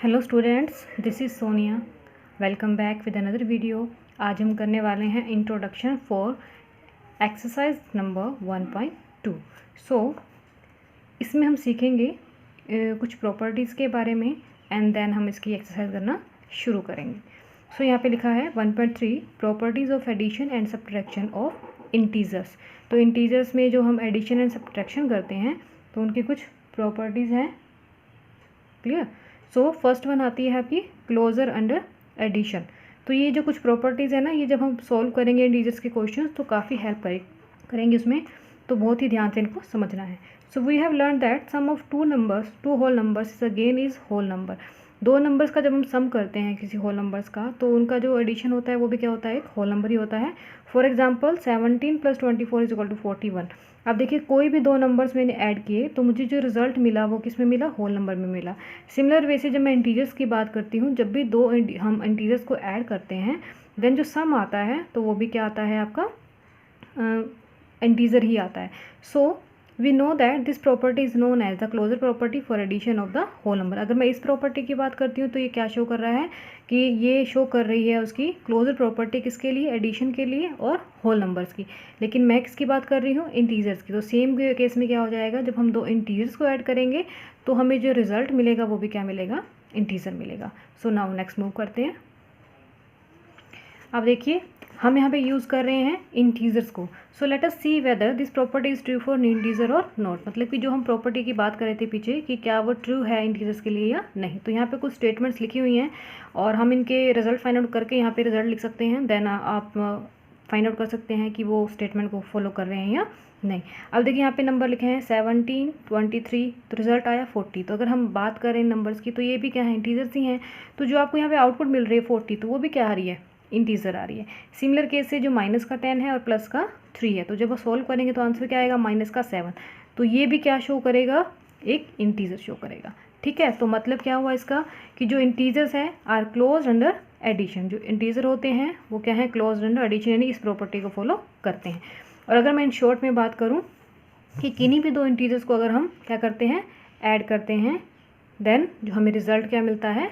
Hello students, this is Sonia. Welcome back with another video. आज हम करने वाले हैं इंट्रोडक्शन फॉर एक्सरसाइज नंबर 1.2। इसमें हम सीखेंगे कुछ प्रॉपर्टीज़ के बारे में एंड देन हम इसकी एक्सरसाइज करना शुरू करेंगे। यहाँ पे लिखा है 1.3 properties of addition and subtraction of integers. तो इंटीजर्स में जो हम एडिशन एंड सब्ट्रैक्शन करते हैं तो उनकी कुछ प्रॉपर्टीज़ हैं। क्लियर? सो फर्स्ट वन आती है आपकी क्लोजर अंडर एडिशन। तो ये जो कुछ प्रॉपर्टीज़ है ना, ये जब हम सॉल्व करेंगे इंटीजर्स के क्वेश्चन तो काफ़ी हेल्प करेंगे इसमें, तो बहुत ही ध्यान से इनको समझना है। So we have learn that sum of two whole numbers is again is whole number. दो नंबर्स का जब हम सम करते हैं किसी होल नंबर्स का तो उनका जो एडिशन होता है वो भी क्या होता है, एक होल नंबर ही होता है। For example 17 + 24 is equal to 41। अब देखिए कोई भी दो नंबर्स मैंने ऐड किए तो मुझे जो रिजल्ट मिला वो किस में मिला, होल नंबर में मिला। सिमिलर वे से जब मैं इंटीजर्स की बात करती हूँ, जब भी हम इंटीजर्स को ऐड करते हैं देन जो सम आता है तो वो भी क्या आता है, आपका इंटीजर ही आता है। So we know that this property is known as the closure property for addition of the whole number. अगर मैं इस प्रॉपर्टी की बात करती हूँ तो ये क्या शो कर रहा है कि ये शो कर रही है उसकी क्लोजर प्रॉपर्टी किसके लिए, एडिशन के लिए और होल नंबर्स की। लेकिन मैं किसकी बात कर रही हूँ, इंटीजर्स की। तो सेम केस में क्या हो जाएगा, जब हम दो इंटीजर्स को ऐड करेंगे तो हमें जो रिजल्ट मिलेगा वो भी क्या मिलेगा, इंटीजर मिलेगा। सो नाउ नेक्स्ट मूव करते हैं। अब देखिए हम यहाँ पे यूज़ कर रहे हैं इंटीजर्स को। So let us see whether this property is true for integer और नॉट। मतलब कि जो हम प्रॉपर्टी की बात कर रहे थे पीछे कि क्या वो ट्रू है इंटीजर्स के लिए या नहीं। तो यहाँ पे कुछ स्टेटमेंट्स लिखी हुई हैं और हम इनके रिजल्ट फाइंड आउट करके यहाँ पे रिजल्ट लिख सकते हैं। देन आप फाइंड आउट कर सकते हैं कि वो स्टेटमेंट को फॉलो कर रहे हैं या नहीं। अब देखिए यहाँ पे नंबर लिखे हैं 17, 23, तो रिजल्ट आया 40। तो अगर हम बात करें नंबर्स की तो ये भी क्या है, इंटीजर्स ही हैं। तो जो आपको यहाँ पे आउटपुट मिल रही है 40, तो वो भी क्या आ रही है, इंटीजर आ रही है। सिमिलर केस से जो माइनस का 10 है और प्लस का 3 है, तो जब वो सॉल्व करेंगे तो आंसर क्या आएगा, माइनस का 7। तो ये भी क्या शो करेगा, एक इंटीजर शो करेगा। ठीक है, तो मतलब क्या हुआ इसका कि जो इंटीजर्स हैं आर क्लोज अंडर एडिशन। जो इंटीजर होते हैं वो क्या है, क्लोज अंडर एडिशन, यानी इस प्रॉपर्टी को फॉलो करते हैं। और अगर मैं इन शॉर्ट में बात करूँ कि किन्हीं भी दो इंटीजर्स को अगर हम क्या करते हैं, ऐड करते हैं, देन जो हमें रिजल्ट क्या मिलता है,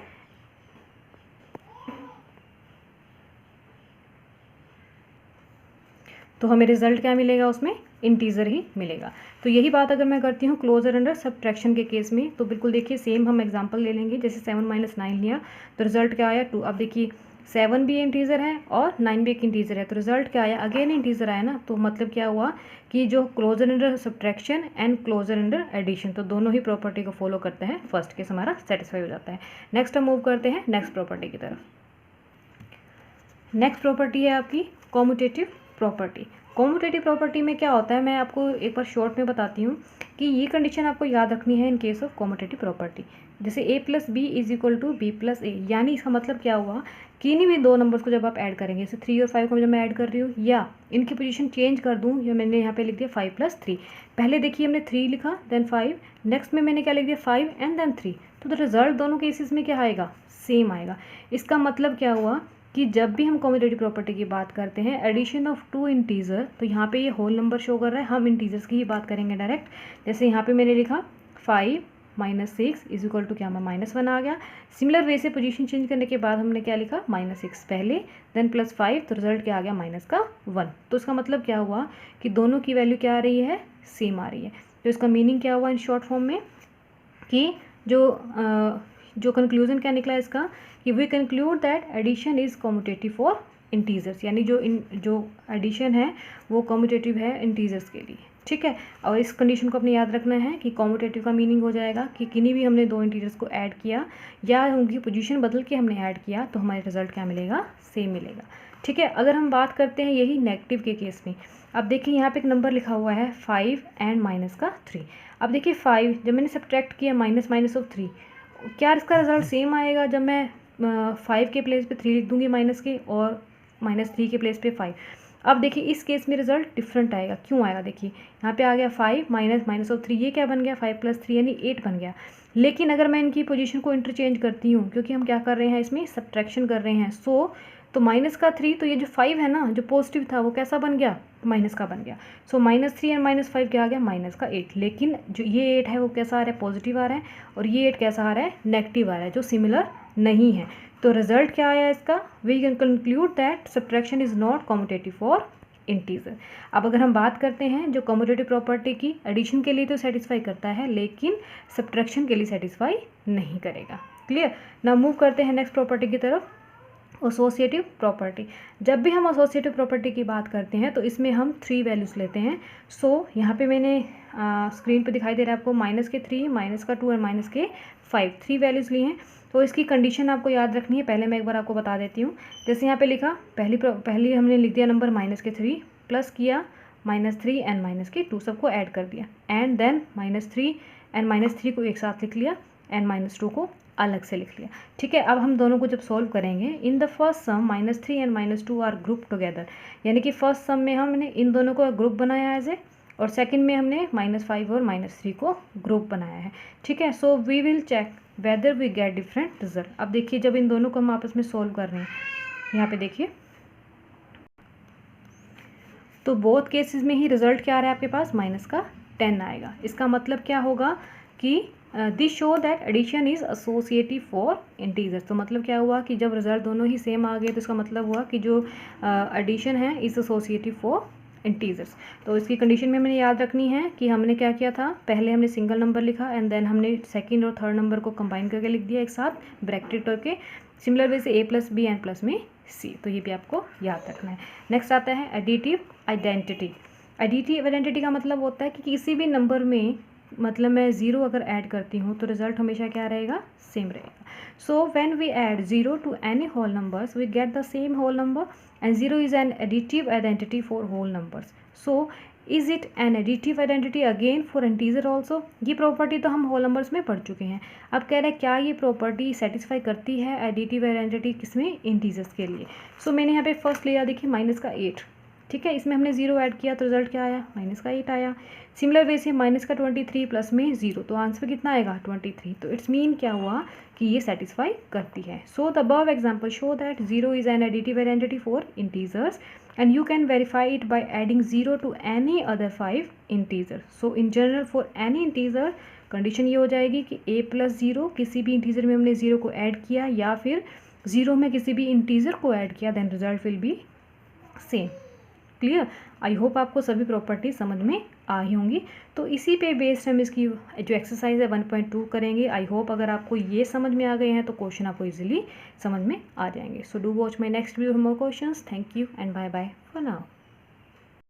तो हमें रिजल्ट क्या मिलेगा, उसमें इंटीजर ही मिलेगा। तो यही बात अगर मैं करती हूँ क्लोजर अंडर सब्ट्रैक्शन के केस में, तो बिल्कुल देखिए सेम हम एग्जांपल ले लेंगे। जैसे 7 - 9 लिया तो रिजल्ट क्या आया, 2। अब देखिए 7 भी इंटीजर है और 9 भी एक इंटीजर है, तो रिजल्ट क्या आया, अगेन इंटीजर आया ना। तो मतलब क्या हुआ कि जो closure under subtraction and closure under addition, तो दोनों ही प्रॉपर्टी को फॉलो करते हैं। फर्स्ट केस हमारा सेटिस्फाई हो जाता है। नेक्स्ट हम मूव करते हैं नेक्स्ट प्रॉपर्टी की तरफ। नेक्स्ट प्रॉपर्टी है आपकी कॉम्यूटेटिव प्रॉपर्टी। कॉम्यूटेटिव प्रॉपर्टी में क्या होता है, मैं आपको एक बार शॉर्ट में बताती हूँ कि ये कंडीशन आपको याद रखनी है in case of commutative property. जैसे a + b is equal to b + a, यानी इसका मतलब क्या हुआ कि इन्हीं भी दो नंबर्स को जब आप ऐड करेंगे, जैसे 3 और 5 को जब मैं ऐड कर रही हूँ या इनकी पोजीशन चेंज कर दूँ, या मैंने यहाँ पे लिख दिया 5 + 3। पहले देखिए हमने 3 लिखा देन 5, नेक्स्ट में मैंने क्या लिख दिया 5 एंड देन 3। तो रिजल्ट दोनों केसेस में क्या आएगा, सेम आएगा। इसका मतलब क्या हुआ कि जब भी हम कॉम्यूटेटिव प्रॉपर्टी की बात करते हैं एडिशन ऑफ टू इंटीजर, तो यहाँ पे ये होल नंबर शो कर रहा है, हम इंटीजर्स की ही बात करेंगे डायरेक्ट। जैसे यहाँ पे मैंने लिखा 5 - 6 इज इक्वल टू क्या, -1 आ गया। सिमिलर वे से पोजीशन चेंज करने के बाद हमने क्या लिखा, -6 पहले देन +5, तो रिजल्ट क्या आ गया, -1। तो इसका मतलब क्या हुआ कि दोनों की वैल्यू क्या आ रही है, सेम आ रही है। तो इसका मीनिंग क्या हुआ इन शॉर्ट फॉर्म में कि जो कंक्लूजन क्या निकला इसका कि we conclude that addition is commutative for integers, यानी जो एडिशन है वो कॉम्यूटेटिव है इंटीजर्स के लिए। ठीक है, और इस कंडीशन को अपने याद रखना है कि कॉम्यूटेटिव का मीनिंग हो जाएगा कि किन्हीं भी हमने दो इंटीजर्स को ऐड किया या उनकी पोजीशन बदल के हमने ऐड किया तो हमारे रिजल्ट क्या मिलेगा, सेम मिलेगा। ठीक है, अगर हम बात करते हैं यही नेगेटिव के केस में, अब देखिए यहाँ पे एक नंबर लिखा हुआ है 5 एंड -3। अब देखिए 5 जब मैंने सब्ट्रैक्ट किया -3, क्या इसका रिजल्ट सेम आएगा जब मैं 5 के प्लेस पे 3 लिख दूंगी माइनस के और -3 के प्लेस पे 5। अब देखिए इस केस में रिजल्ट डिफरेंट आएगा। क्यों आएगा, देखिए यहाँ पे आ गया 5 -3, ये क्या बन गया 5 + 3 यानी 8 बन गया। लेकिन अगर मैं इनकी पोजीशन को इंटरचेंज करती हूँ, क्योंकि हम क्या कर रहे हैं इसमें सब्ट्रैक्शन कर रहे हैं, तो -3, तो ये जो 5 है ना जो पॉजिटिव था वो कैसा बन गया, माइनस का बन गया। सो -3 एंड -5 क्या आ गया, -8। लेकिन जो ये 8 है वो कैसा आ रहा है, पॉजिटिव आ रहा है, और ये 8 कैसा आ रहा है, नेगेटिव आ रहा है, जो सिमिलर नहीं है। तो रिजल्ट क्या आया इसका, we can conclude that subtraction is not commutative for integer. अब अगर हम बात करते हैं जो कॉम्यूटेटिव प्रॉपर्टी की, एडिशन के लिए तो सेटिस्फाई करता है लेकिन सब्ट्रैक्शन के लिए सेटिस्फाई नहीं करेगा। क्लियर। नाउ मूव करते हैं नेक्स्ट प्रॉपर्टी की तरफ, एसोसिएटिव प्रॉपर्टी। जब भी हम एसोसिएटिव प्रॉपर्टी की बात करते हैं तो इसमें हम 3 वैल्यूज़ लेते हैं। सो यहाँ पे मैंने स्क्रीन पे दिखाई दे रहा है आपको -3, -2 एंड -5 3 वैल्यूज़ ली हैं। तो इसकी कंडीशन आपको याद रखनी है, पहले मैं एक बार आपको बता देती हूँ। जैसे यहाँ पे लिखा, पहली हमने लिख दिया नंबर -3, प्लस किया -3 एंड -2 सबको ऐड कर दिया, एंड देन -3 एंड -3 को एक साथ लिख लिया एंड -2 को अलग से लिख लिया। ठीक है। अब हम दोनों को जब सॉल्व करेंगे, in the first sum -3 and -2 are group together, यानी कि फर्स्ट सम में हमने इन दोनों को ग्रुप बनाया एज ए, और सेकंड में हमने -5 और -3 को ग्रुप बनाया है। ठीक है। So we will check whether we get different result. अब देखिए जब इन दोनों को हम आपस में सॉल्व कर रहे हैं, यहाँ पे देखिए, तो बोथ केसेस में ही रिजल्ट क्या आ रहा है आपके पास, -10 आएगा। इसका मतलब क्या होगा कि this show that addition is associative for integers. तो मतलब क्या हुआ कि जब रिजल्ट दोनों ही सेम आ गए तो इसका मतलब हुआ कि जो एडिशन है इज एसोसिएटिव फॉर इंटीजर्स। तो इसकी कंडीशन में हमें याद रखनी है कि हमने क्या किया था, पहले हमने सिंगल नंबर लिखा एंड देन हमने सेकंड और थर्ड नंबर को कंबाइन करके लिख दिया एक साथ ब्रैकेट करके, सिमिलर वे से A+B एंड प्लस में C। तो ये भी आपको याद रखना है। नेक्स्ट आता है एडिटिव आइडेंटिटी। एडिटिव आइडेंटिटी का मतलब होता है कि किसी भी नंबर में, मतलब मैं 0 अगर ऐड करती हूँ तो रिजल्ट हमेशा क्या रहेगा, सेम रहेगा। So when we add 0 to any whole numbers we get the same whole number and 0 is an additive identity for whole numbers. So is it an additive identity again for integer also. ये property तो हम whole numbers में पढ़ चुके हैं। अब कह रहे हैं क्या ये प्रॉपर्टी सेटिस्फाई करती है एडिटिव आइडेंटिटी किसमें, इंटीजर्स के लिए। सो मैंने यहाँ पे फर्स्ट लिया, देखिए -8। ठीक है। इसमें हमने 0 ऐड किया तो रिजल्ट क्या आया, -8 आया। सिमिलर वे से -23 प्लस में 0, तो आंसर कितना आएगा, 23। तो इट्स मीन क्या हुआ कि ये सेटिस्फाई करती है। So the above example show that 0 is an additive identity for integers and you can verify it by adding 0 to any other 5 integers. So in general for any integer condition ये हो जाएगी कि a+0, किसी भी integer में हमने 0 को add किया या फिर 0 में किसी भी इंटीजर को ऐड किया, then result will be same. Clear. I hope आपको सभी प्रॉपर्टी समझ में आ ही होंगी। तो इसी पे बेस्ड हम इसकी जो एक्सरसाइज है 1.2 करेंगे। आई होप अगर आपको ये समझ में आ गए हैं तो क्वेश्चन आपको इजीली समझ में आ जाएंगे। So do watch my next video for more questions. Thank you and bye bye for now.